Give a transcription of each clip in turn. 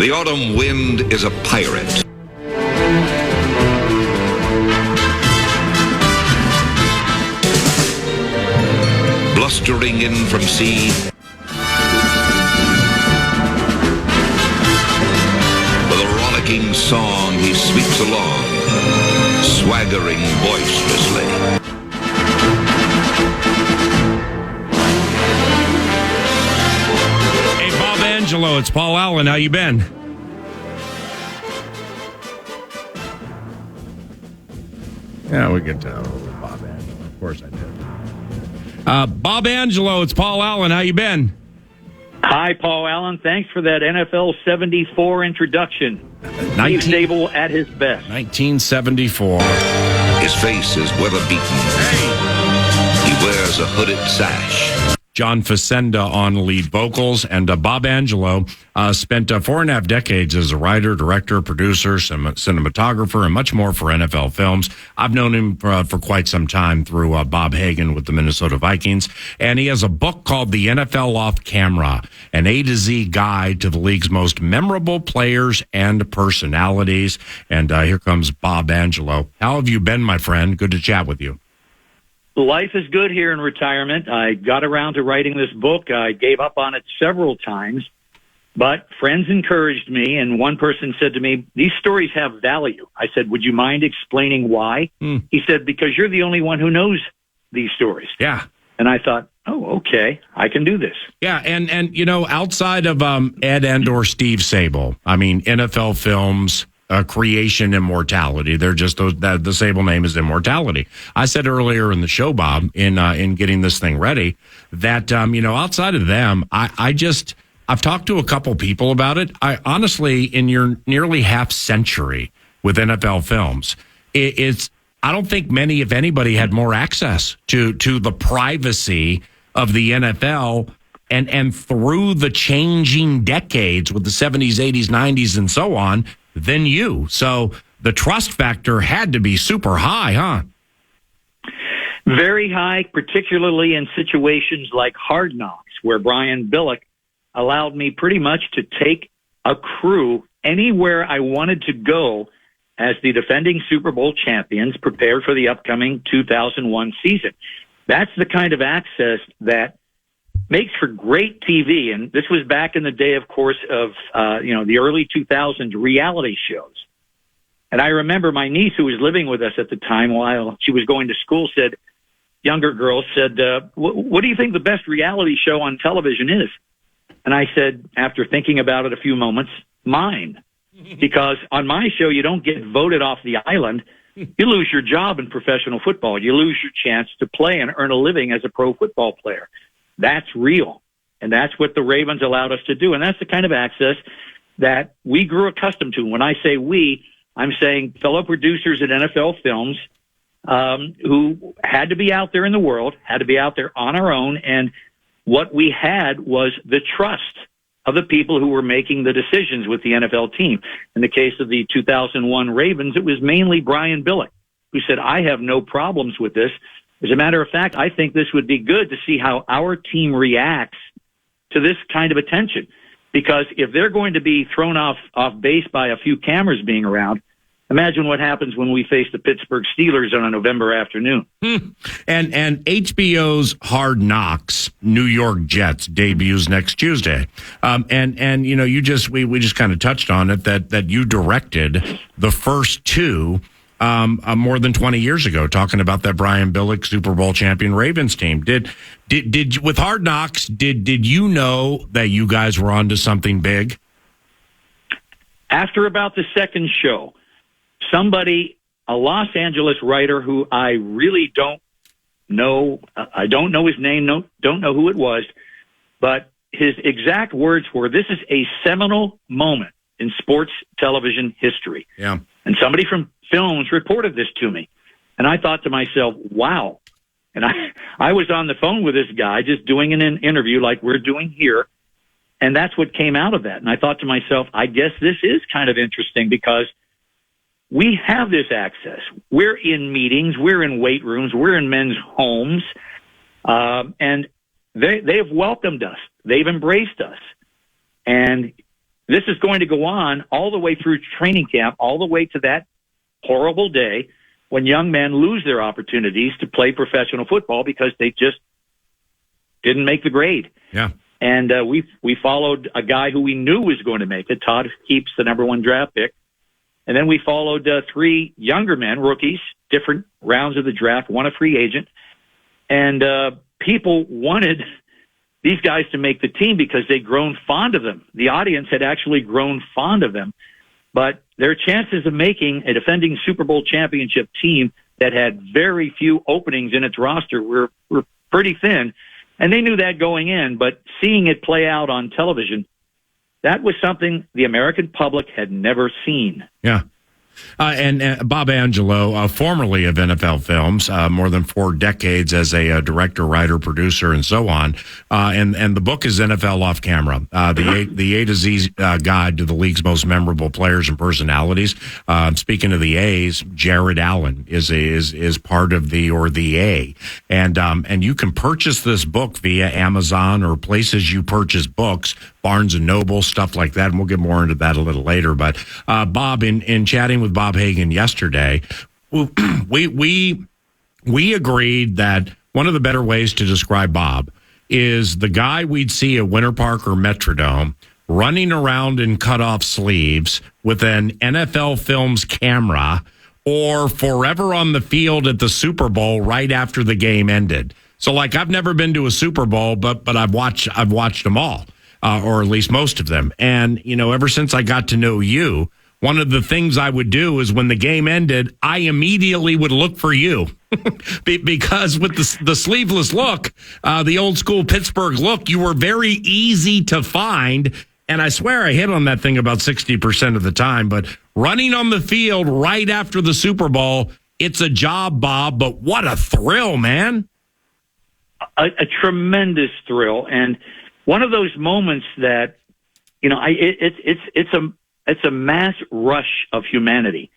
The autumn wind is a pirate. Blustering in from sea. With a rollicking song, he sweeps along, swaggering boisterously. Hey, Bob Angelo, it's Paul Allen. How you been? Yeah, we could tell Bob Angelo. Of course I did. Bob Angelo, it's Paul Allen. How you been? Hi, Paul Allen. Thanks for that NFL 74 introduction. Steve Sable at his best. 1974. His face is weather-beaten. Hey. He wears a hooded sash. John Facenda on lead vocals, and Bob Angelo spent 4.5 decades as a writer, director, producer, cinematographer, and much more for NFL Films. I've known him for quite some time through Bob Hagan with the Minnesota Vikings, and he has a book called The NFL Off Camera, an A to Z guide to the league's most memorable players and personalities. And here comes Bob Angelo. How have you been, my friend? Good to chat with you. Life is good here in retirement. I got around to writing this book. I gave up on it several times, but friends encouraged me, and one person said to me, "These stories have value." I said, "Would you mind explaining why?" He said, "Because you're the only one who knows these stories." Yeah. And I thought, oh, okay, I can do this. Yeah, and you know, outside of Ed and or Steve Sable, I mean, NFL Films, creation, immortality. They're just the Sable name is immortality. I said earlier in the show, Bob, in getting this thing ready, that you know, outside of them, I've talked to a couple people about it. I honestly, in your nearly half century with NFL Films, I don't think many, if anybody, had more access to the privacy of the NFL. And through the changing decades with the 70s, 80s, 90s, and so on, than you. So the trust factor had to be super high, huh? Very high, particularly in situations like Hard Knocks, where Brian Billick allowed me pretty much to take a crew anywhere I wanted to go as the defending Super Bowl champions prepared for the upcoming 2001 season. That's the kind of access that makes for great TV, and this was back in the day, of course, of the early 2000s reality shows. And I remember my niece, who was living with us at the time while she was going to school, younger girl said, what do you think the best reality show on television is? And I said, after thinking about it a few moments, mine. Because on my show, you don't get voted off the island. You lose your job in professional football. You lose your chance to play and earn a living as a pro football player. That's real. And that's what the Ravens allowed us to do. And that's the kind of access that we grew accustomed to. When I say we, I'm saying fellow producers at NFL Films who had to be out there in the world, had to be out there on our own. And what we had was the trust of the people who were making the decisions with the NFL team. In the case of the 2001 Ravens, it was mainly Brian Billick, who said, I have no problems with this. As a matter of fact, I think this would be good to see how our team reacts to this kind of attention. Because if they're going to be thrown off base by a few cameras being around, imagine what happens when we face the Pittsburgh Steelers on a November afternoon. And HBO's Hard Knocks, New York Jets, debuts next Tuesday. And you know, we just kind of touched on it that you directed the first two more than 20 years ago, talking about that Brian Billick Super Bowl champion Ravens team. Did with Hard Knocks, did you know that you guys were onto something big? After about the second show, somebody, a Los Angeles writer who I really don't know, I don't know his name, don't know who it was, but his exact words were, "This is a seminal moment in sports television history." Yeah. And somebody from Films reported this to me. And I thought to myself, wow. And I was on the phone with this guy just doing an interview like we're doing here. And that's what came out of that. And I thought to myself, I guess this is kind of interesting because we have this access. We're in meetings. We're in weight rooms. We're in men's homes. And they have welcomed us. They've embraced us. And this is going to go on all the way through training camp, all the way to that horrible day when young men lose their opportunities to play professional football because they just didn't make the grade. Yeah. And we followed a guy who we knew was going to make it. Todd Heaps, the number 1 draft pick. And then we followed 3 younger men, rookies, different rounds of the draft, one a free agent. And people wanted these guys to make the team because they'd grown fond of them. The audience had actually grown fond of them. But their chances of making a defending Super Bowl championship team that had very few openings in its roster were pretty thin. And they knew that going in, but seeing it play out on television, that was something the American public had never seen. Yeah. And Bob Angelo, formerly of NFL Films, more than 4 decades as a director, writer, producer, and so on. And the book is NFL Off Camera, the A to Z guide to the league's most memorable players and personalities. Speaking of the A's, Jared Allen is part of the A. And you can purchase this book via Amazon or places you purchase books, Barnes and Noble, stuff like that. And we'll get more into that a little later. But Bob, in chatting with Bob Hagan yesterday, we agreed that one of the better ways to describe Bob is the guy we'd see at Winter Park or Metrodome running around in cutoff sleeves with an NFL Films camera or forever on the field at the Super Bowl right after the game ended. So, like, I've never been to a Super Bowl, but I've watched them all. Or at least most of them. And, ever since I got to know you, one of the things I would do is when the game ended, I immediately would look for you because with the sleeveless look, the old school Pittsburgh look, you were very easy to find. And I swear I hit on that thing about 60% of the time. But running on the field right after the Super Bowl, it's a job, Bob, but what a thrill, man. A tremendous thrill. And one of those moments that, it's a mass rush of humanity,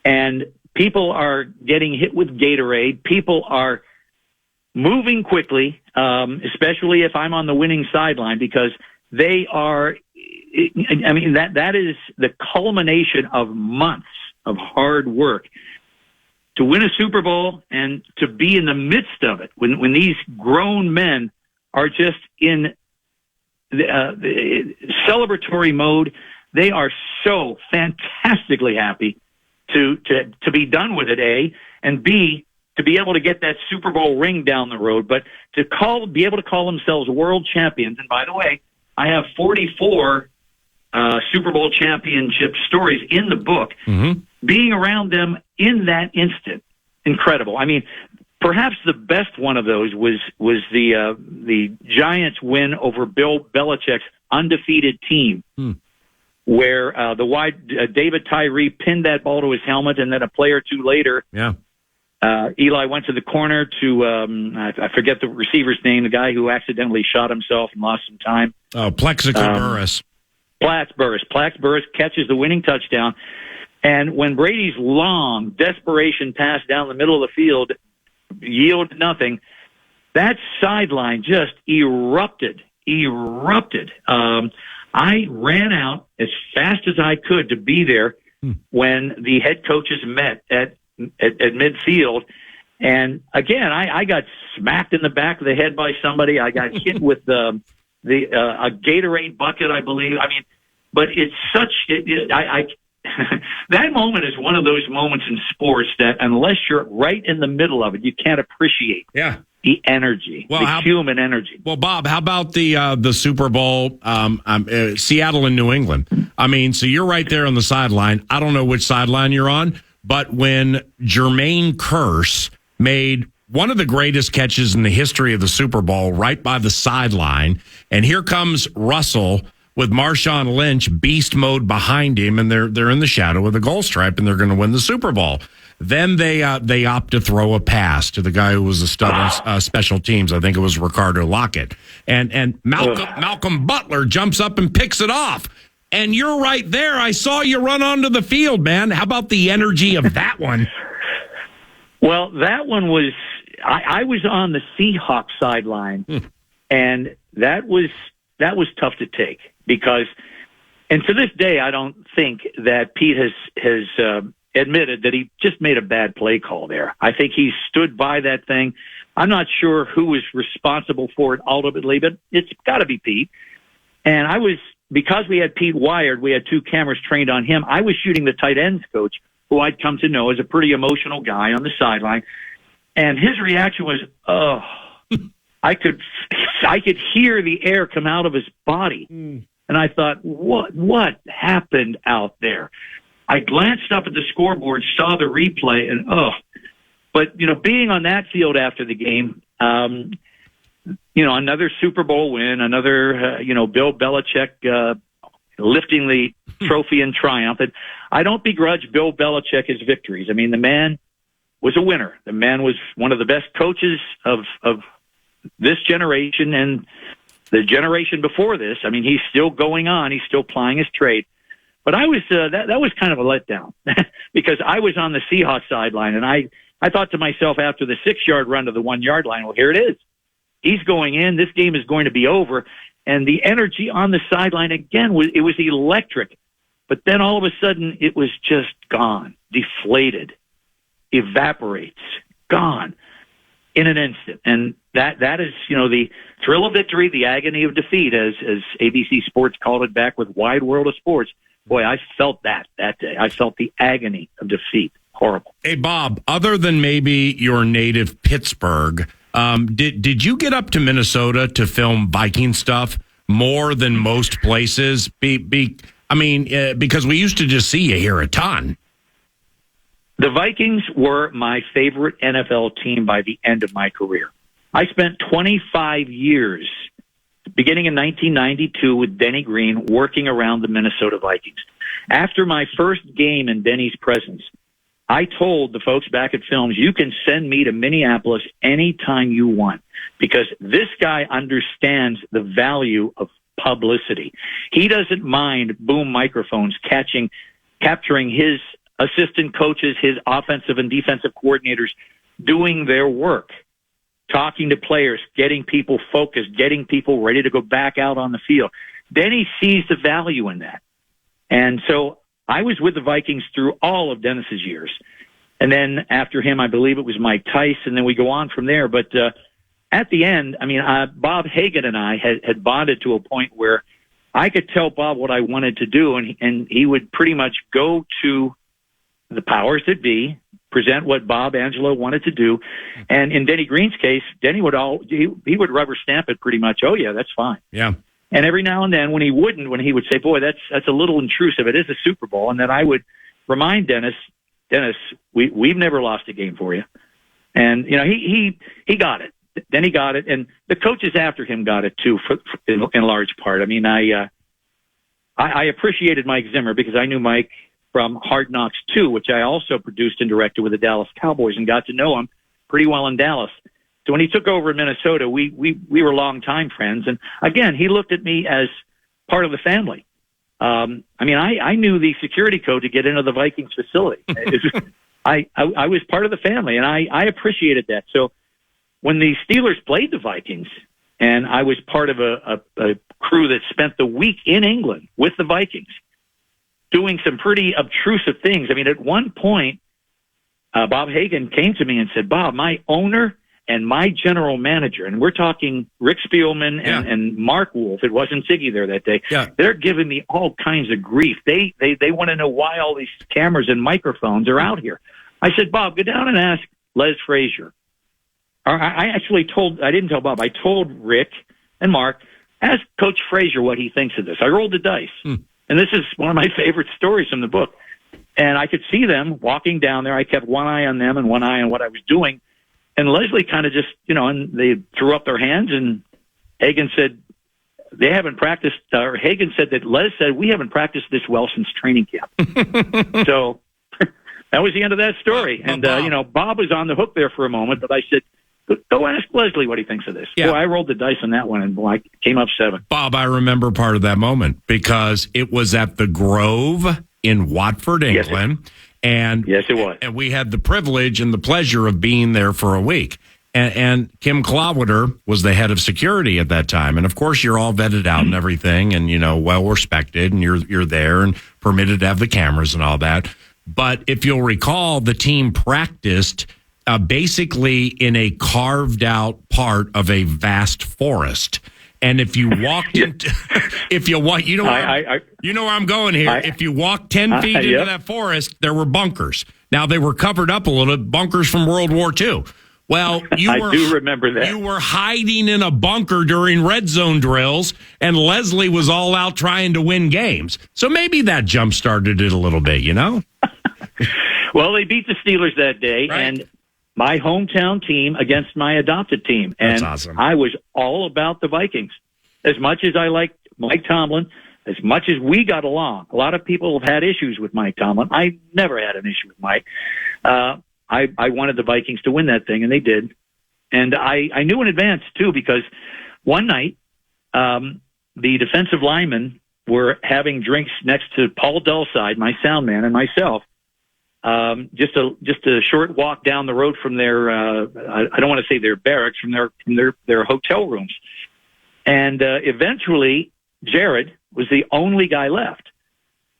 and people are getting hit with Gatorade. People are moving quickly, especially if I'm on the winning sideline, because they are. I mean, that is the culmination of months of hard work to win a Super Bowl and to be in the midst of it when these grown men are just in the celebratory mode. They are so fantastically happy to be done with it, A, and B, to be able to get that Super Bowl ring down the road, but be able to call themselves world champions. And by the way, I have 44 Super Bowl championship stories in the book. Mm-hmm. Being around them in that instant, incredible. I mean, perhaps the best one of those was the Giants' win over Bill Belichick's undefeated team, where David Tyree pinned that ball to his helmet, and then a play or two later, Eli went to the corner to I forget the receiver's name, the guy who accidentally shot himself and lost some time. Oh, Plexico Burris. Plax Burris catches the winning touchdown. And when Brady's long desperation pass down the middle of the field yielded nothing, that sideline just erupted. I ran out as fast as I could to be there when the head coaches met at midfield. And again, I got smacked in the back of the head by somebody. I got hit with a Gatorade bucket, I believe. I mean, but it's such that moment is one of those moments in sports that unless you're right in the middle of it, you can't appreciate. Yeah. The energy, human energy. Well, Bob, how about the Super Bowl, Seattle and New England? I mean, so you're right there on the sideline. I don't know which sideline you're on, but when Jermaine Kearse made one of the greatest catches in the history of the Super Bowl right by the sideline, and here comes Russell with Marshawn Lynch beast mode behind him, and they're in the shadow of the goal stripe, and they're going to win the Super Bowl. Then they opt to throw a pass to the guy who was a stud on special teams. I think it was Ricardo Lockett. And Malcolm Butler jumps up and picks it off. And you're right there. I saw you run onto the field, man. How about the energy of that one? Well, that one was I was on the Seahawks sideline, and that was tough to take because And to this day, I don't think that Pete has admitted that he just made a bad play call there. I think he stood by that thing. I'm not sure who was responsible for it ultimately, but it's got to be Pete. And because we had Pete wired, we had 2 cameras trained on him. I was shooting the tight ends coach, who I'd come to know as a pretty emotional guy on the sideline. And his reaction was, oh, I could hear the air come out of his body. And I thought, what happened out there? I glanced up at the scoreboard, saw the replay, and But, being on that field after the game, another Super Bowl win, another, Bill Belichick lifting the trophy in triumph. And I don't begrudge Bill Belichick his victories. I mean, the man was a winner. The man was one of the best coaches of this generation and the generation before this. I mean, he's still going on. He's still plying his trade. But I was that was kind of a letdown because I was on the Seahawks sideline, and I thought to myself after the 6-yard run to the 1-yard line, well, here it is. He's going in. This game is going to be over. And the energy on the sideline, again, was electric. But then all of a sudden, it was just gone, deflated, evaporates, gone in an instant. And that is, the thrill of victory, the agony of defeat, as ABC Sports called it back with Wide World of Sports. Boy, I felt that day. I felt the agony of defeat. Horrible. Hey, Bob, other than maybe your native Pittsburgh, did you get up to Minnesota to film Viking stuff more than most places? Because we used to just see you here a ton. The Vikings were my favorite NFL team by the end of my career. I spent 25 years, beginning in 1992 with Denny Green, working around the Minnesota Vikings. After my first game in Denny's presence, I told the folks back at Films, you can send me to Minneapolis anytime you want, because this guy understands the value of publicity. He doesn't mind boom microphones capturing his assistant coaches, his offensive and defensive coordinators doing their work, talking to players, getting people focused, getting people ready to go back out on the field. Denny sees the value in that. And so I was with the Vikings through all of Dennis's years. And then after him, I believe it was Mike Tice, and then we go on from there. But at the end, Bob Hagan and I had bonded to a point where I could tell Bob what I wanted to do, and he would pretty much go to the powers that be, present what Bob Angelo wanted to do. And in Denny Green's case, Denny would he would rubber stamp it pretty much. Oh yeah, that's fine. Yeah. And every now and then when he would say, boy, that's a little intrusive. It is a Super Bowl. And then I would remind Dennis, we've never lost a game for you. And, he got it. Then he got it. And the coaches after him got it too, in large part. I appreciated Mike Zimmer because I knew Mike from Hard Knocks 2, which I also produced and directed with the Dallas Cowboys, and got to know him pretty well in Dallas. So when he took over in Minnesota, we were longtime friends. And again, he looked at me as part of the family. I knew the security code to get into the Vikings facility. I was part of the family, and I appreciated that. So when the Steelers played the Vikings, and I was part of a crew that spent the week in England with the Vikings, doing some pretty obtrusive things. At one point, Bob Hagan came to me and said, Bob, my owner and my general manager, and we're talking Rick Spielman and Mark Wolf, it wasn't Ziggy there that day, they're giving me all kinds of grief. They want to know why all these cameras and microphones are out here. I said, Bob, go down and ask Les Frazier. I didn't tell Bob, I told Rick and Mark, ask Coach Frazier what he thinks of this. I rolled the dice. And this is one of my favorite stories from the book. And I could see them walking down there. I kept one eye on them and one eye on what I was doing. And Leslie kind of just, and they threw up their hands, and Hagan said, they haven't practiced, or Hagan said that Les said, we haven't practiced this well since training camp. So that was the end of that story. And, Bob was on the hook there for a moment, but I said, go ask Leslie what he thinks of this. Yeah. Boy, I rolled the dice on that one, and I came up 7. Bob, I remember part of that moment because it was at the Grove in Watford, England. Yes, it was. And we had the privilege and the pleasure of being there for a week. And Kim Clodwitter was the head of security at that time. And of course, you're all vetted out and everything, and well respected, and you're there and permitted to have the cameras and all that. But if you'll recall, the team practiced basically in a carved out part of a vast forest. And if you walked into, you know where I'm going here. If you walked 10 feet into that forest, there were bunkers. Now they were covered up a little, bunkers from World War II. Well, I do remember that. You were hiding in a bunker during red zone drills, and Leslie was all out trying to win games. So maybe that jump-started it a little bit, Well, they beat the Steelers that day, right. And my hometown team against my adopted team. And that's awesome. I was all about the Vikings. As much as I liked Mike Tomlin, as much as we got along, a lot of people have had issues with Mike Tomlin. I never had an issue with Mike. I wanted the Vikings to win that thing, and they did. And I knew in advance, too, because one night the defensive linemen were having drinks next to Paul Dulcide, my sound man, and myself, just a short walk down the road from their, I don't want to say their barracks, from their hotel rooms. And eventually, Jared was the only guy left.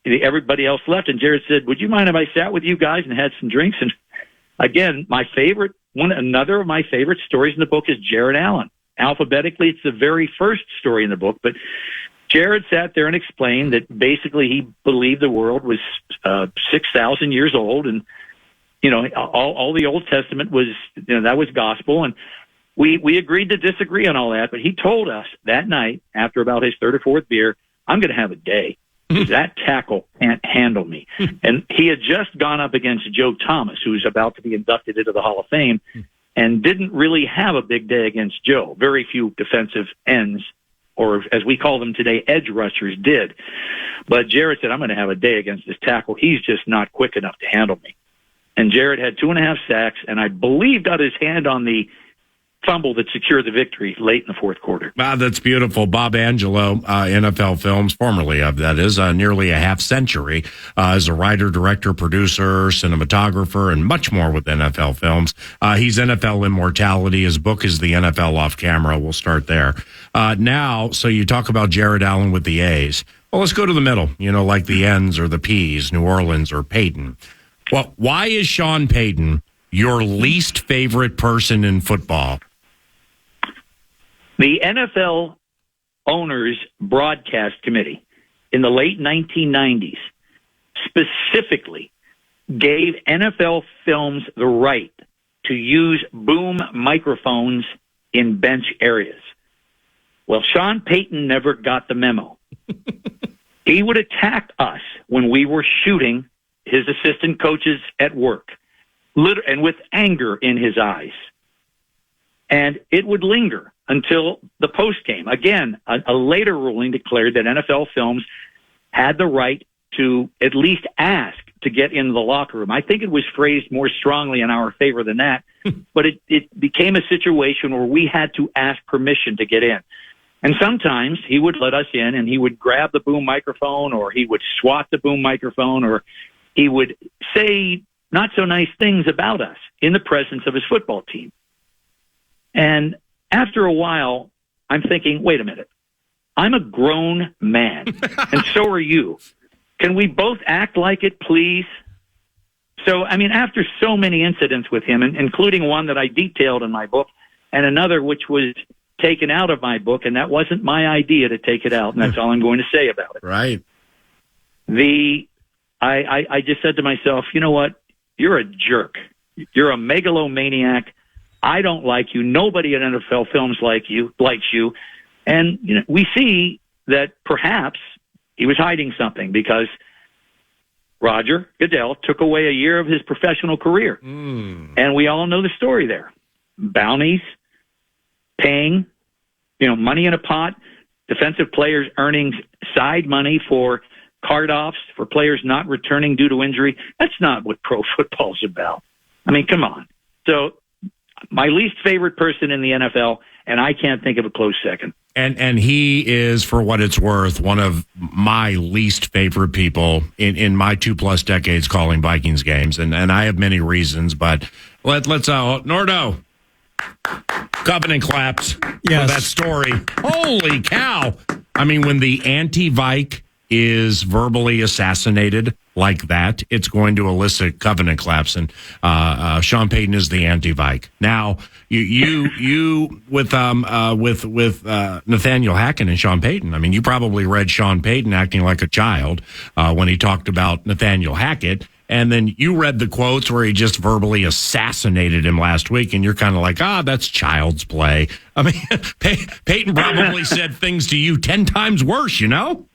Everybody else left, and Jared said, "Would you mind if I sat with you guys and had some drinks?" And again, another of my favorite stories in the book is Jared Allen. Alphabetically, it's the very first story in the book, but Jared sat there and explained that basically he believed the world was 6,000 years old, and all the Old Testament was that was gospel, and we agreed to disagree on all that. But he told us that night, after about his third or fourth beer, "I'm going to have a day. That tackle can't handle me." And he had just gone up against Joe Thomas, who's about to be inducted into the Hall of Fame, and didn't really have a big day against Joe. Very few defensive ends, or as we call them today, edge rushers, did. But Jared said, "I'm going to have a day against this tackle. He's just not quick enough to handle me." And Jared had 2.5 sacks, and I believe got his hand on the fumble that secured the victory late in the fourth quarter. Wow, that's beautiful. Bob Angelo, NFL Films, formerly of that is, nearly a half century as a writer, director, producer, cinematographer, and much more with NFL Films. He's NFL Immortality. His book is The NFL Off Camera. We'll start there. Now, so you talk about Jared Allen with the A's. Well, let's go to the middle, like the N's or the P's, New Orleans or Peyton. Well, why is Sean Payton your least favorite person in football? The NFL Owners Broadcast Committee in the late 1990s specifically gave NFL Films the right to use boom microphones in bench areas. Well, Sean Payton never got the memo. He would attack us when we were shooting his assistant coaches at work, and with anger in his eyes. And it would linger until the post game. Again, a later ruling declared that NFL Films had the right to at least ask to get into the locker room. I think it was phrased more strongly in our favor than that, but it became a situation where we had to ask permission to get in. And sometimes he would let us in, and he would grab the boom microphone, or he would swat the boom microphone, or he would say not so nice things about us in the presence of his football team. And after a while, I'm thinking, wait a minute, I'm a grown man, and so are you. Can we both act like it, please? So, after so many incidents with him, including one that I detailed in my book, and another which was taken out of my book, and that wasn't my idea to take it out, and that's all I'm going to say about it. Right. I just said to myself, you know what? You're a jerk. You're a megalomaniac. I don't like you. Nobody at NFL Films likes you. And we see that perhaps he was hiding something, because Roger Goodell took away a year of his professional career. And we all know the story there. Bounties, paying, money in a pot, defensive players earning side money for card-offs, for players not returning due to injury. That's not what pro football's about. Come on. So my least favorite person in the NFL, and I can't think of a close second. And he is, for what it's worth, one of my least favorite people in my 2+ decades calling Vikings games. And I have many reasons, but let's Nordo. Covenant claps Yes. for that story. Holy cow. I mean, when the anti-Vike is verbally assassinated like that, it's going to elicit covenant claps. And Sean Payton is the anti-Vike. Now, you with Nathaniel Hackett and Sean Payton. I mean, you probably read Sean Payton acting like a child when he talked about Nathaniel Hackett. And then you read the quotes where he just verbally assassinated him last week, and you're kind of like, that's child's play. I mean, Peyton probably said things to you 10 times worse, you know?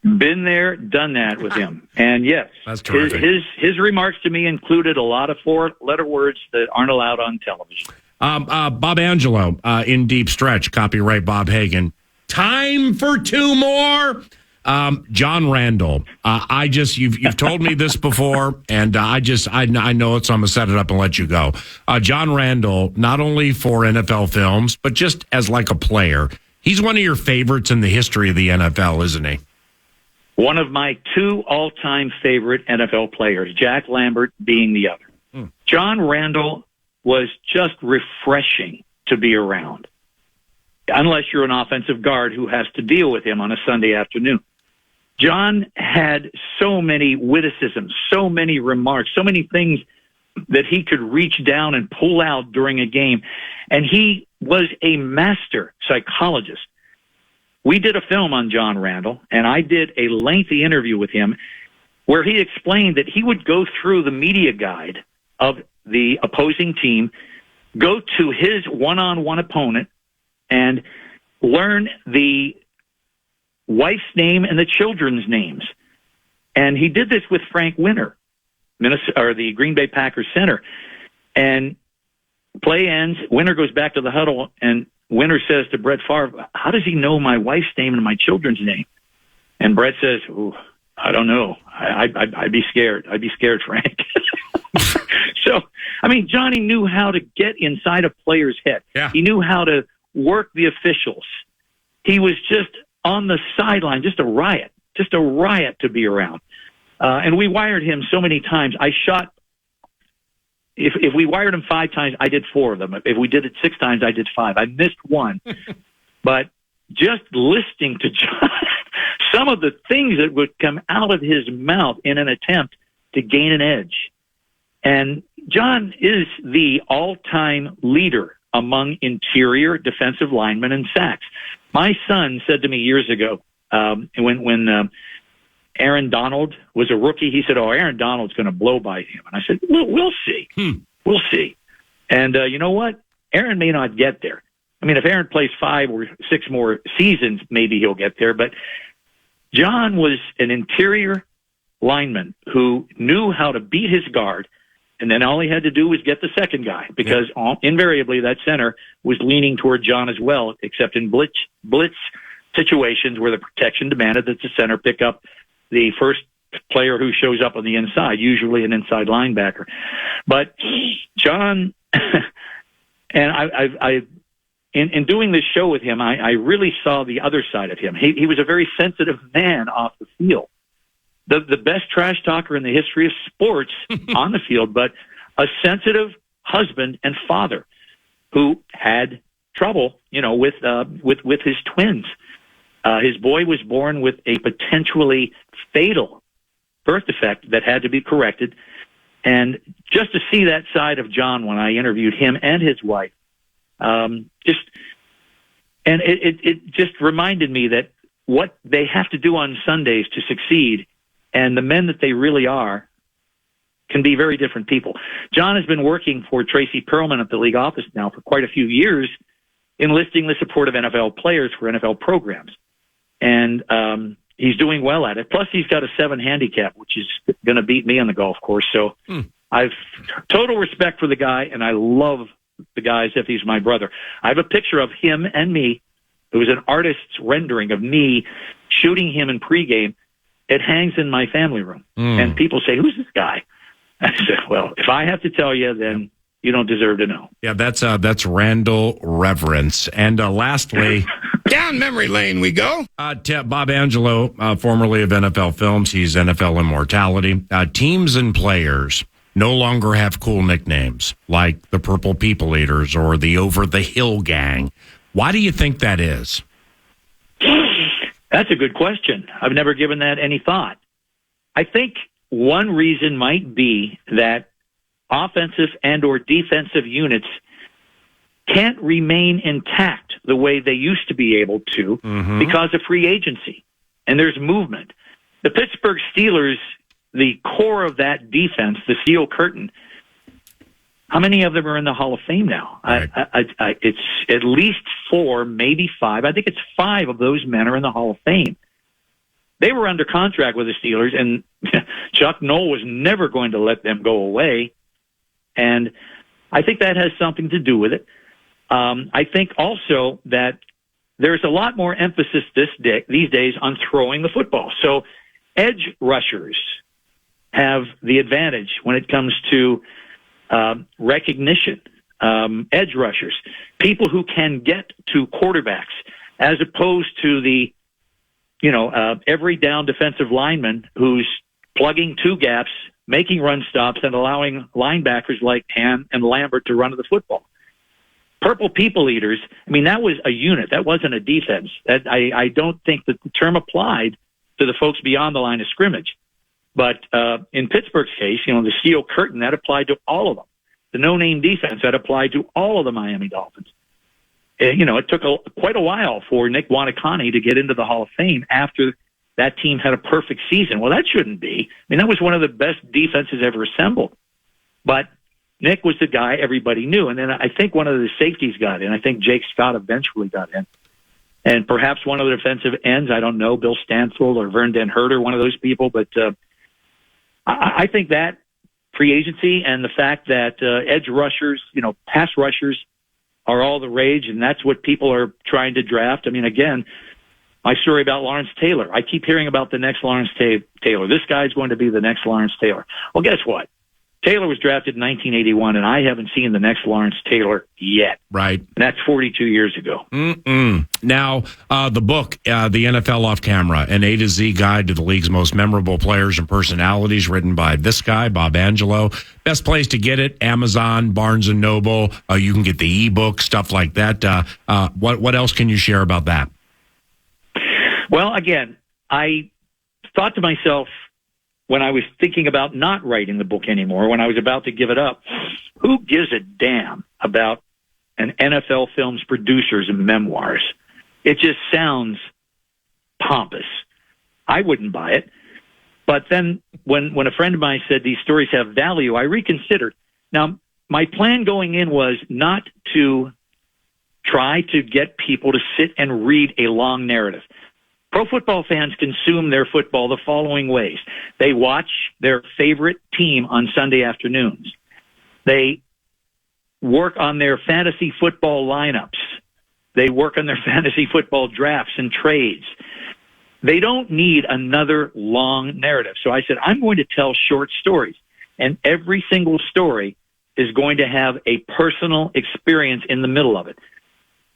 Been there, done that with him. And yes, That's terrific. his remarks to me included a lot of four-letter words that aren't allowed on television. Bob Angelo, in Deep Stretch, copyright Bob Hagan. Time for two more. John Randall, you've told me this before, and I know it, so I'm gonna set it up and let you go. John Randall, not only for NFL Films, but just as like a player, he's one of your favorites in the history of the NFL, isn't he? One of my two all-time favorite NFL players, Jack Lambert being the other. John Randall was just refreshing to be around, unless you're an offensive guard who has to deal with him on a Sunday afternoon. John had so many witticisms, so many remarks, so many things that he could reach down and pull out during a game. And he was a master psychologist. We did a film on John Randall, and I did a lengthy interview with him where he explained that he would go through the media guide of the opposing team, go to his one-on-one opponent, and learn the wife's name and the children's names. And he did this with Frank Winter, the Green Bay Packers center. And play ends, Winter goes back to the huddle, and Winter says to Brett Favre, "How does he know my wife's name and my children's name?" And Brett says, "Ooh, I don't know. I'd be scared. I'd be scared, Frank." So, I mean, Johnny knew how to get inside a player's head. Yeah. He knew how to work the officials. He was just on the sideline, just a riot to be around. And we wired him so many times. If we wired him 5 times, I did 4 of them. If we did it 6 times, I did 5. I missed one. But just listening to John, some of the things that would come out of his mouth in an attempt to gain an edge. And John is the all-time leader among interior defensive linemen in sacks. My son said to me years ago, when Aaron Donald was a rookie, he said, Aaron Donald's going to blow by him. And I said, we'll see. We'll see. And you know what? Aaron may not get there. I mean, if Aaron plays 5 or 6 more seasons, maybe he'll get there. But John was an interior lineman who knew how to beat his guard, and then all he had to do was get the second guy, because invariably that center was leaning toward John as well, except in blitz situations where the protection demanded that the center pick up the first player who shows up on the inside, usually an inside linebacker. But John, and I in doing this show with him, I really saw the other side of him. He was a very sensitive man off the field. The best trash talker in the history of sports on the field, but a sensitive husband and father who had trouble, with his twins. His boy was born with a potentially fatal birth defect that had to be corrected. And just to see that side of John when I interviewed him and his wife, it just reminded me that what they have to do on Sundays to succeed, and the men that they really are, can be very different people. John has been working for Tracy Perlman at the league office now for quite a few years, enlisting the support of NFL players for NFL programs. And he's doing well at it. Plus, he's got a 7 handicap, which is going to beat me on the golf course. So I've total respect for the guy, and I love the guy as if he's my brother. I have a picture of him and me. It was an artist's rendering of me shooting him in pregame. It hangs in my family room. And people say, "Who's this guy?" I said, "Well, if I have to tell you, then you don't deserve to know." Yeah, that's Randall Reverence. And lastly, down memory lane we go. Bob Angelo, formerly of NFL Films, he's NFL Immortality. Teams and players no longer have cool nicknames like the Purple People Eaters or the Over the Hill Gang. Why do you think that is? That's a good question. I've never given that any thought. I think one reason might be that offensive and or defensive units can't remain intact the way they used to be able to because of free agency. And there's movement. The Pittsburgh Steelers, the core of that defense, the Steel Curtain, how many of them are in the Hall of Fame now? Right. It's at least 4, maybe 5. I think it's 5 of those men are in the Hall of Fame. They were under contract with the Steelers, and Chuck Noll was never going to let them go away. And I think that has something to do with it. I think also that there's a lot more emphasis these days on throwing the football. So edge rushers have the advantage when it comes to recognition. Edge rushers, people who can get to quarterbacks, as opposed to the every down defensive lineman who's plugging 2 gaps, making run stops, and allowing linebackers like Ham and Lambert to run to the football. Purple People Eaters, I mean, that was a unit. That wasn't a defense. I don't think that the term applied to the folks beyond the line of scrimmage. But in Pittsburgh's case, the Steel Curtain, that applied to all of them. The no-name defense, that applied to all of the Miami Dolphins. It took quite a while for Nick Wanakani to get into the Hall of Fame after that team had a perfect season. Well, that shouldn't be. I mean, that was one of the best defenses ever assembled. But Nick was the guy everybody knew. And then I think one of the safeties got in. I think Jake Scott eventually got in. And perhaps one of the defensive ends, I don't know, Bill Stanfield or Vern Den Herter, one of those people. But I think that free agency and the fact that edge rushers, pass rushers are all the rage, and that's what people are trying to draft. I mean, again, my story about Lawrence Taylor. I keep hearing about the next Lawrence Taylor. This guy's going to be the next Lawrence Taylor. Well, guess what? Taylor was drafted in 1981, and I haven't seen the next Lawrence Taylor yet. Right. And that's 42 years ago. Now, the book, The NFL Off Camera, an A to Z guide to the league's most memorable players and personalities, written by this guy, Bob Angelo. Best place to get it, Amazon, Barnes & Noble. You can get the ebook, stuff like that. What else can you share about that? Well, again, I thought to myself, when I was thinking about not writing the book anymore, when I was about to give it up, who gives a damn about an NFL Films producer's memoirs? It just sounds pompous. I wouldn't buy it. But then when a friend of mine said these stories have value, I reconsidered. Now, my plan going in was not to try to get people to sit and read a long narrative. Pro football fans consume their football the following ways. They watch their favorite team on Sunday afternoons. They work on their fantasy football lineups. They work on their fantasy football drafts and trades. They don't need another long narrative. So I said, I'm going to tell short stories. And every single story is going to have a personal experience in the middle of it.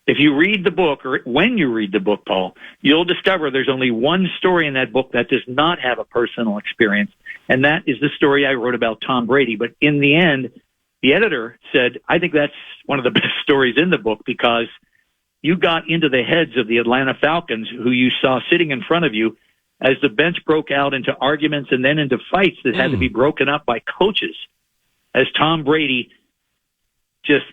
If you read the book, or when you read the book, Paul, you'll discover there's only one story in that book that does not have a personal experience, and that is the story I wrote about Tom Brady. But in the end, the editor said, I think that's one of the best stories in the book, because you got into the heads of the Atlanta Falcons, who you saw sitting in front of you, as the bench broke out into arguments and then into fights that had to be broken up by coaches, as Tom Brady just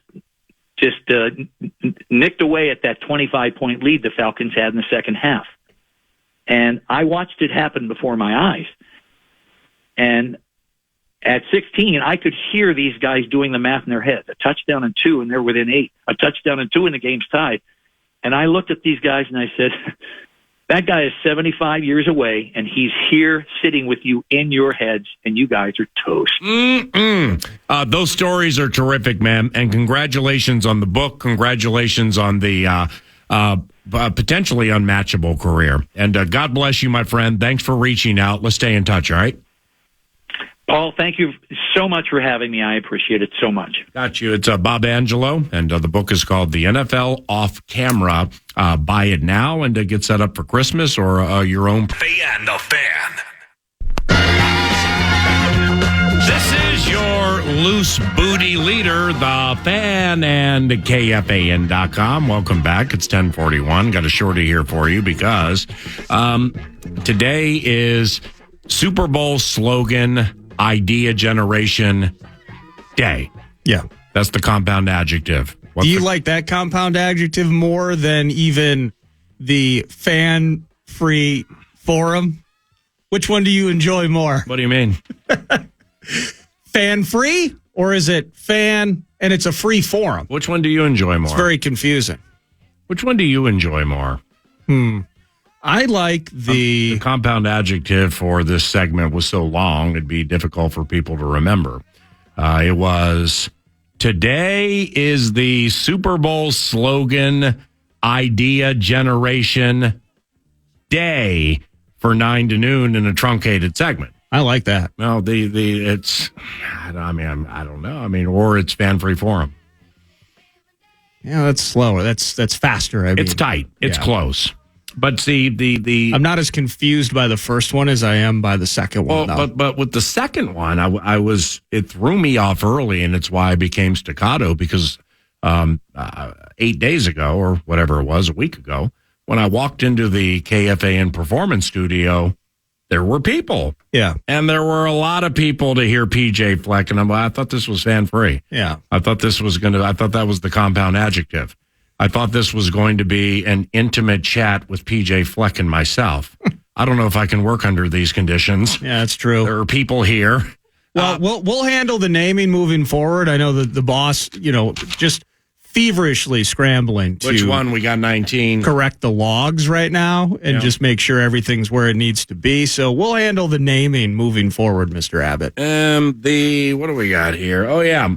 nicked away at that 25-point lead the Falcons had in the second half. And I watched it happen before my eyes. And at 16, I could hear these guys doing the math in their head. A touchdown and 2, and they're within 8. A touchdown and 2, and the game's tied. And I looked at these guys, and I said, that guy is 75 years away, and he's here sitting with you in your heads, and you guys are toast. Those stories are terrific, man. And congratulations on the book. Congratulations on the potentially unmatchable career. And God bless you, my friend. Thanks for reaching out. Let's stay in touch, all right? Paul, thank you so much for having me. I appreciate it so much. Got you. It's Bob Angelo, and the book is called The NFL Off Camera. Buy it now and get set up for Christmas or your own. KFAN, the fan. This is is your loose booty leader, the fan, and KFAN.com. Welcome back. It's 10:41. Got a shorty here for you because today is Super Bowl slogan idea generation day. Yeah. That's the compound adjective. Do you like that compound adjective more than even the fan-free forum? Which one do you enjoy more? What do you mean? Fan-free, or is it fan and it's a free forum? Which one do you enjoy more? It's very confusing. Which one do you enjoy more? I like the compound adjective for this segment was so long, it'd be difficult for people to remember. It was, today is the Super Bowl slogan idea generation day for 9 to noon in a truncated segment. I like that. No, it's, I don't know. I mean, or it's fan-free forum. Yeah, that's slower. That's faster. It's tight. It's close. But see, I'm not as confused by the first one as I am by the second one. But with the second one, it threw me off early, and it's why I became staccato because 8 days ago or whatever it was, a week ago, when I walked into the KFAN performance studio, there were people. Yeah. And there were a lot of people to hear PJ Fleck, and I thought this was fan-free. Yeah. I thought that was the compound adjective. I thought this was going to be an intimate chat with PJ Fleck and myself. I don't know if I can work under these conditions. Yeah, that's true. There are people here. Well, we'll handle the naming moving forward. I know that the boss, just feverishly scrambling to Which one? We got 19. correct the logs right now and just make sure everything's where it needs to be. So we'll handle the naming moving forward, Mr. Abbott. What do we got here? Oh, yeah.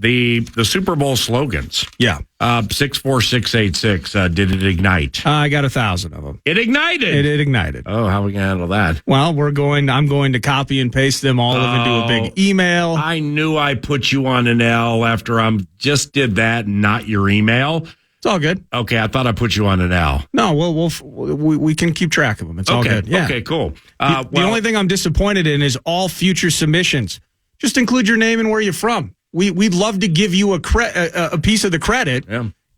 The Super Bowl slogans. Yeah. 64686. Did it ignite? I got 1,000 of them. It ignited. It ignited. Oh, how are we going to handle that? Well, I'm going to copy and paste them all into a big email. I knew I put you on an L after I just did that, not your email. It's all good. Okay, I thought I put you on an L. No, we can keep track of them. It's all good. Yeah. Okay, cool. The only thing I'm disappointed in is all future submissions. Just include your name and where you're from. We'd love to give you a piece of the credit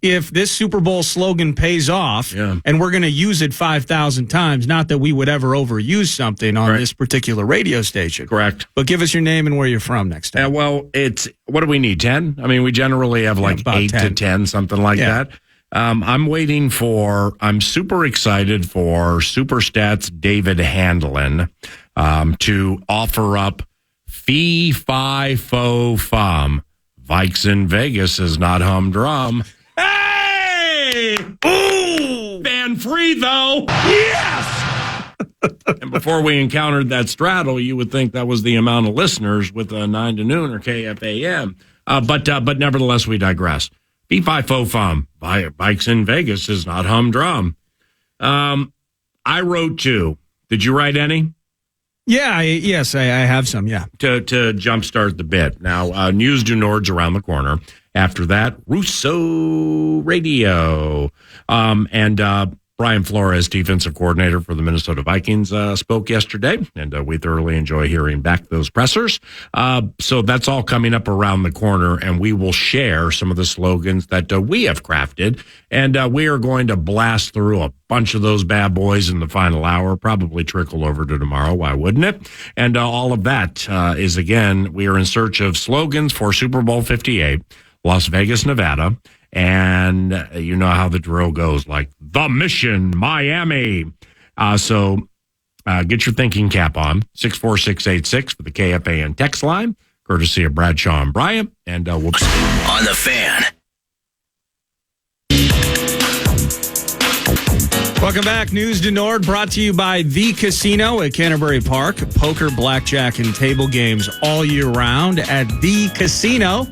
if this Super Bowl slogan pays off, and we're going to use it 5,000 times. Not that we would ever overuse something on this particular radio station. Correct. But give us your name and where you're from next time. What do we need, 10? I mean, we generally have like 8 to 10, something like that. I'm super excited for Superstats David Handlin to offer up Fee, fi, fo, fum. Vikes in Vegas is not humdrum. Hey! Ooh! Fan-free, though. Yes! And before we encountered that straddle, you would think that was the amount of listeners with 9 to noon or KFAN. But nevertheless, we digress. Fee, fi, fo, fum. Vikes in Vegas is not humdrum. I wrote 2. Did you write any? Yeah, yes, I have some, yeah. To jumpstart the bit. Now, News du Nord's around the corner. After that, Russo Radio. And Brian Flores, defensive coordinator for the Minnesota Vikings, spoke yesterday, and we thoroughly enjoy hearing back those pressers. So that's all coming up around the corner, and we will share some of the slogans that we have crafted, and we are going to blast through a bunch of those bad boys in the final hour, probably trickle over to tomorrow. Why wouldn't it? And all of that is, again, we are in search of slogans for Super Bowl 58, Las Vegas, Nevada. And you know how the drill goes, like the Mission, Miami. So get your thinking cap on, 64686 for the KFAN text line, courtesy of Bradshaw and Bryant. And we'll on the Fan. Welcome back. News du Nord brought to you by The Casino at Canterbury Park. Poker, blackjack, and table games all year round at The Casino.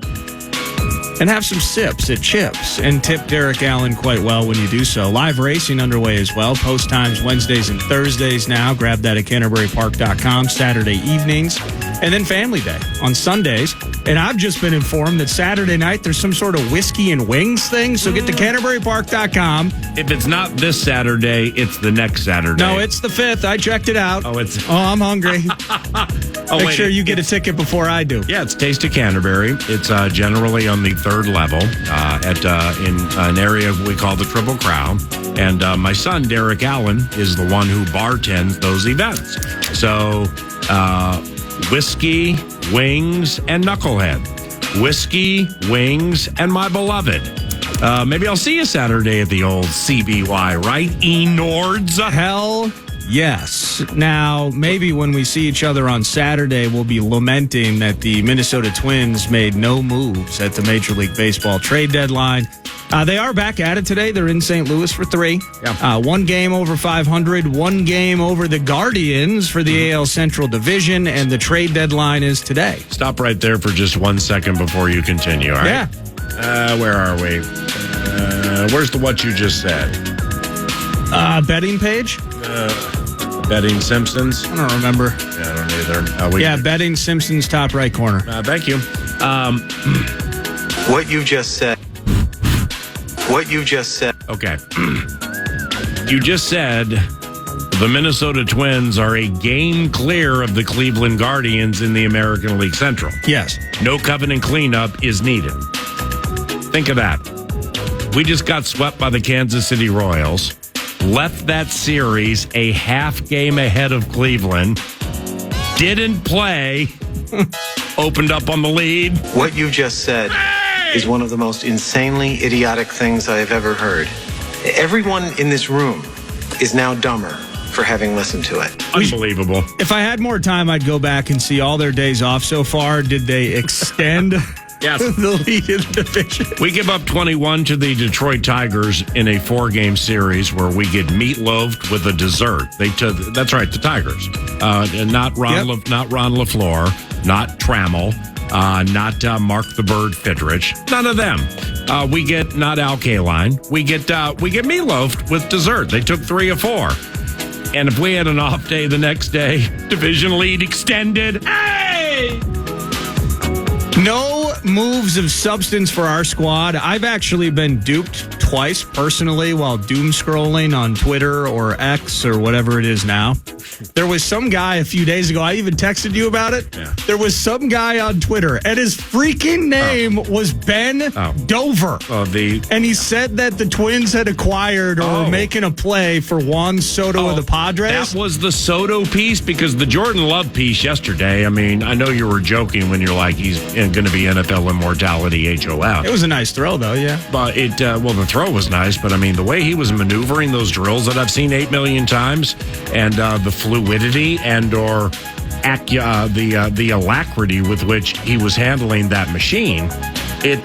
And have some sips at Chips and tip Derek Allen quite well when you do so. Live racing underway as well. Post times Wednesdays and Thursdays now. Grab that at CanterburyPark.com Saturday evenings. And then Family Day on Sundays And I've just been informed that Saturday night there's some sort of whiskey and wings thing. So get to CanterburyPark.com. If it's not this Saturday, it's the next Saturday. No, it's the 5th. I checked it out. Oh, it's... Oh, I'm hungry. Make sure you get a ticket before I do. Yeah, it's Taste of Canterbury. It's generally on the 3rd level in an area we call the Triple Crown. And my son, Derek Allen, is the one who bartends those events. So, whiskey, wings, and knucklehead. Whiskey, wings, and my beloved. Maybe I'll see you Saturday at the old CBY, right? E-Nords? Hell yes. Now, maybe when we see each other on Saturday, we'll be lamenting that the Minnesota Twins made no moves at the Major League Baseball trade deadline. They are back at it today. They're in St. Louis for 3. Yeah. 1 game over 500, 1 game over the Guardians for the AL Central Division, and the trade deadline is today. Stop right there for just 1 second before you continue, all right? Yeah. Where are we? Where's the what you just said? Betting page? Betting Simpsons? I don't remember. Yeah, I don't either. Betting Simpsons, top right corner. Thank you. What you just said. What you just said. Okay. You just said the Minnesota Twins are a game clear of the Cleveland Guardians in the American League Central. Yes. No covenant cleanup is needed. Think of that. We just got swept by the Kansas City Royals, left that series a half game ahead of Cleveland, didn't play, opened up on the lead. What you just said is one of the most insanely idiotic things I have ever heard. Everyone in this room is now dumber for having listened to it. Unbelievable. If I had more time, I'd go back and see all their days off so far. Did they extend Yes. the lead in the division? We give up 21 to the Detroit Tigers in a 4-game series where we get meatloafed with a dessert. That's right, the Tigers. Not Ron LaFleur, not Trammell, not Mark the Bird Fidrich. None of them. We get not Al Kaline. We get meatloafed with dessert. They took 3 of 4. And if we had an off day the next day, division lead extended. Hey! No moves of substance for our squad. I've actually been duped twice personally while doom scrolling on Twitter or X or whatever it is now. There was some guy a few days ago, I even texted you about it. Yeah. There was some guy on Twitter, and his freaking name was Ben Dover. And he said that the Twins had acquired or were making a play for Juan Soto of the Padres. That was the Soto piece, because the Jordan Love piece yesterday, I mean, I know you were joking when you're like, he's going to be NFL immortality, HOF. It was a nice throw, though, yeah. But the throw was nice, but I mean, the way he was maneuvering those drills that I've seen 8 million times, and the fluidity and or the alacrity with which he was handling that machine, it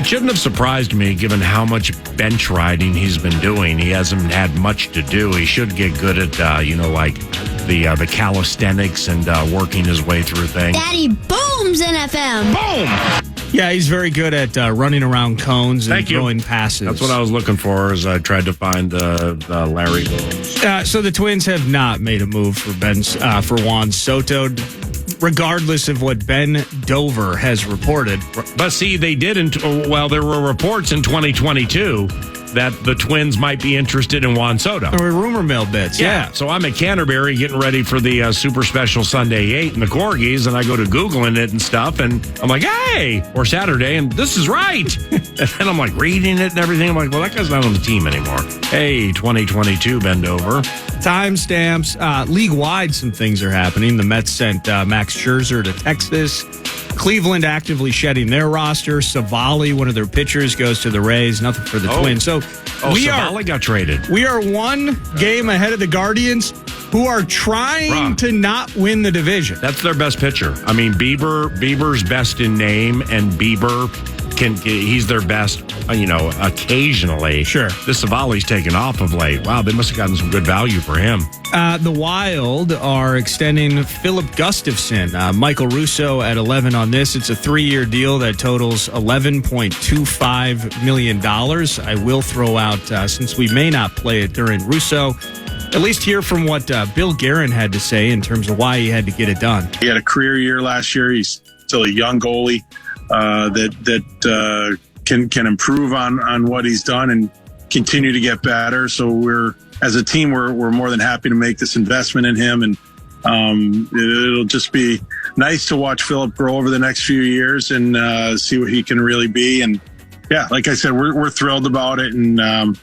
shouldn't have surprised me given how much bench riding he's been doing. He hasn't had much to do. He should get good at the calisthenics and working his way through things. Daddy booms NFL. Boom! Yeah, he's very good at running around cones and throwing passes. That's what I was looking for as I tried to find the Larry Booms. So the Twins have not made a move for Juan Soto, regardless of what Ben Dover has reported. But see, they didn't. Well, there were reports in 2022 that the Twins might be interested in Juan Soto. There were rumor mill bits, yeah. So I'm at Canterbury getting ready for the Super Special Sunday 8 and the Corgis, and I go to Googling it and stuff, and I'm like, hey, or Saturday, and this is right. And then I'm like reading it and everything. I'm like, well, that guy's not on the team anymore. Hey, 2022, bend over. Timestamps. League-wide, some things are happening. The Mets sent Max Scherzer to Texas. Cleveland actively shedding their roster. Savali, one of their pitchers, goes to the Rays. Nothing for the Twins. So Savali got traded. We are 1 game ahead of the Guardians, who are trying to not win the division. That's their best pitcher. I mean, Bieber's best in name, and Bieber he's their best, occasionally. Sure. This Savali's taken off of late. Wow, they must have gotten some good value for him. The Wild are extending Philip Gustafson. Michael Russo at 11 on this. It's a 3-year deal that totals $11.25 million. I will throw out, since we may not play it during Russo, at least hear from what Bill Guerin had to say in terms of why he had to get it done. He had a career year last year. He's still a young goalie that can improve on what he's done and continue to get better. So as a team, we're more than happy to make this investment in him, and it'll just be nice to watch Philip grow over the next few years and see what he can really be. And yeah, like I said, we're thrilled about it, and I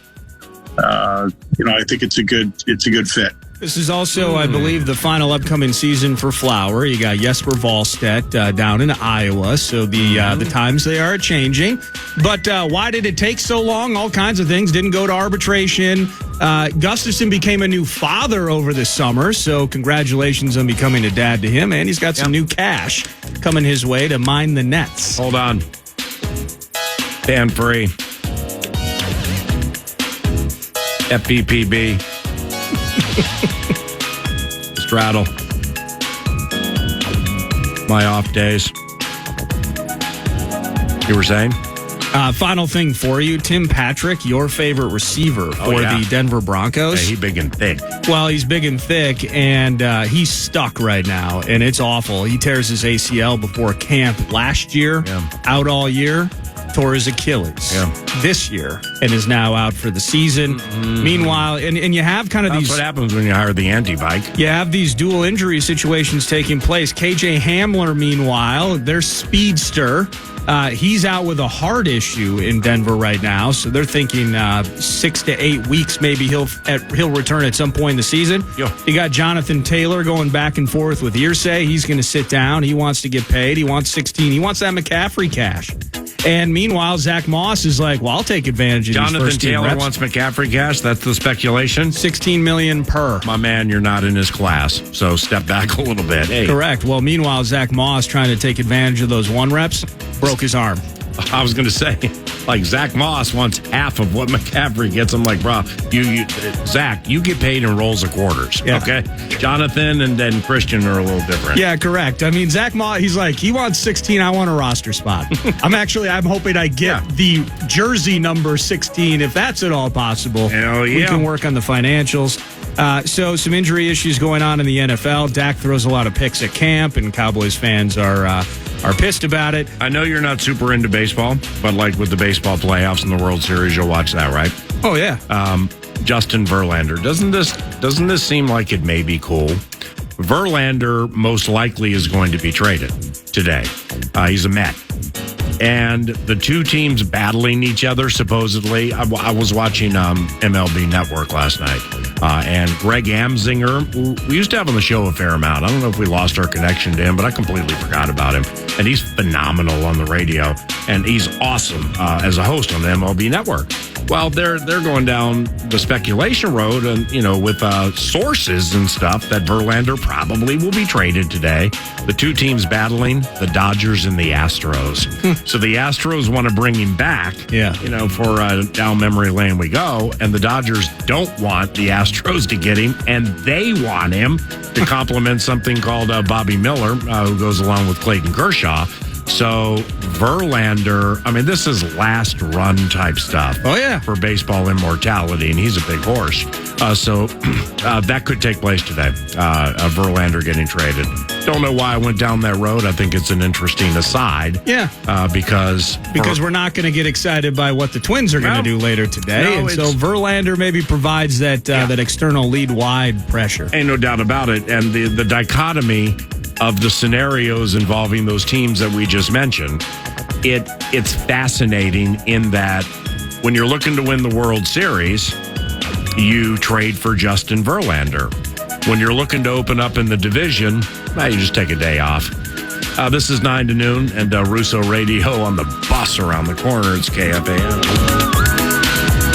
think it's a good fit. This is also, I believe, the final upcoming season for Flower. You got Jesper Wallstedt down in Iowa, so the times they are changing. But why did it take so long? All kinds of things. Didn't go to arbitration. Gustafsson became a new father over the summer, so congratulations on becoming a dad to him. And he's got some new cash coming his way to mine the nets. Hold on. Fan free. FPPB. Straddle. My off days. You were saying? Final thing for you, Tim Patrick, your favorite receiver for the Denver Broncos. Yeah, he's big and thick. Well, he's big and thick, and he's stuck right now, and it's awful. He tears his ACL before camp last year, out all year, tore his Achilles this year, and is now out for the season. Meanwhile, and you have kind of That's what happens when you hire the anti-bike. You have these dual injury situations taking place. KJ Hamler, meanwhile, their speedster, he's out with a heart issue in Denver right now, so they're thinking 6 to 8 weeks. Maybe he'll return at some point in the season. You got Jonathan Taylor going back and forth with Irsay. He's going to sit down. He wants to get paid. He wants 16. He wants that McCaffrey cash. And meanwhile, Zach Moss is like, well, I'll take advantage of Jonathan these first team Taylor reps. wants McCaffrey cash. That's the speculation. $16 million per. My man, you're not in his class, so step back a little bit. Hey. Correct. Well, meanwhile, Zach Moss trying to take advantage of those 1 reps, broke his arm. I was going to say, like, Zach Moss wants half of what McCaffrey gets. I'm like, bro, Zach, you get paid in rolls of quarters, okay? Jonathan and then Christian are a little different. Yeah, correct. I mean, Zach Moss, he's like, he wants 16, I want a roster spot. I'm hoping I get the jersey number 16, if that's at all possible. Hell yeah. We can work on the financials. So some injury issues going on in the NFL. Dak throws a lot of picks at camp, and Cowboys fans are pissed about it. I know you're not super into baseball, but like with the baseball playoffs and the World Series, you'll watch that, right? Oh, yeah. Justin Verlander. Doesn't this seem like it may be cool? Verlander most likely is going to be traded today. He's a Met. And the two teams battling each other, supposedly. I was watching MLB Network last night. And Greg Amsinger, we used to have on the show a fair amount. I don't know if we lost our connection to him, but I completely forgot about him. And he's phenomenal on the radio. And he's awesome as a host on the MLB Network. Well, they're going down the speculation road, and with sources and stuff that Verlander probably will be traded today. The two teams battling, the Dodgers and the Astros. So the Astros want to bring him back. For down memory lane we go, and the Dodgers don't want the Astros to get him, and they want him to complement something called Bobby Miller, who goes along with Clayton Kershaw. So Verlander, I mean, this is last run type stuff. Oh, yeah. For baseball immortality, and he's a big horse. So that could take place today, Verlander getting traded. Don't know why I went down that road. I think it's an interesting aside. Yeah. Because we're not going to get excited by what the Twins are going to do later today. And so Verlander maybe provides that external lead-wide pressure. Ain't no doubt about it. And the dichotomy of the scenarios involving those teams that we just mentioned, it's fascinating in that when you're looking to win the World Series, you trade for Justin Verlander. When you're looking to open up in the division, you just take a day off. This is 9 to noon, and Russo Radio on the bus around the corner. It's KFAN.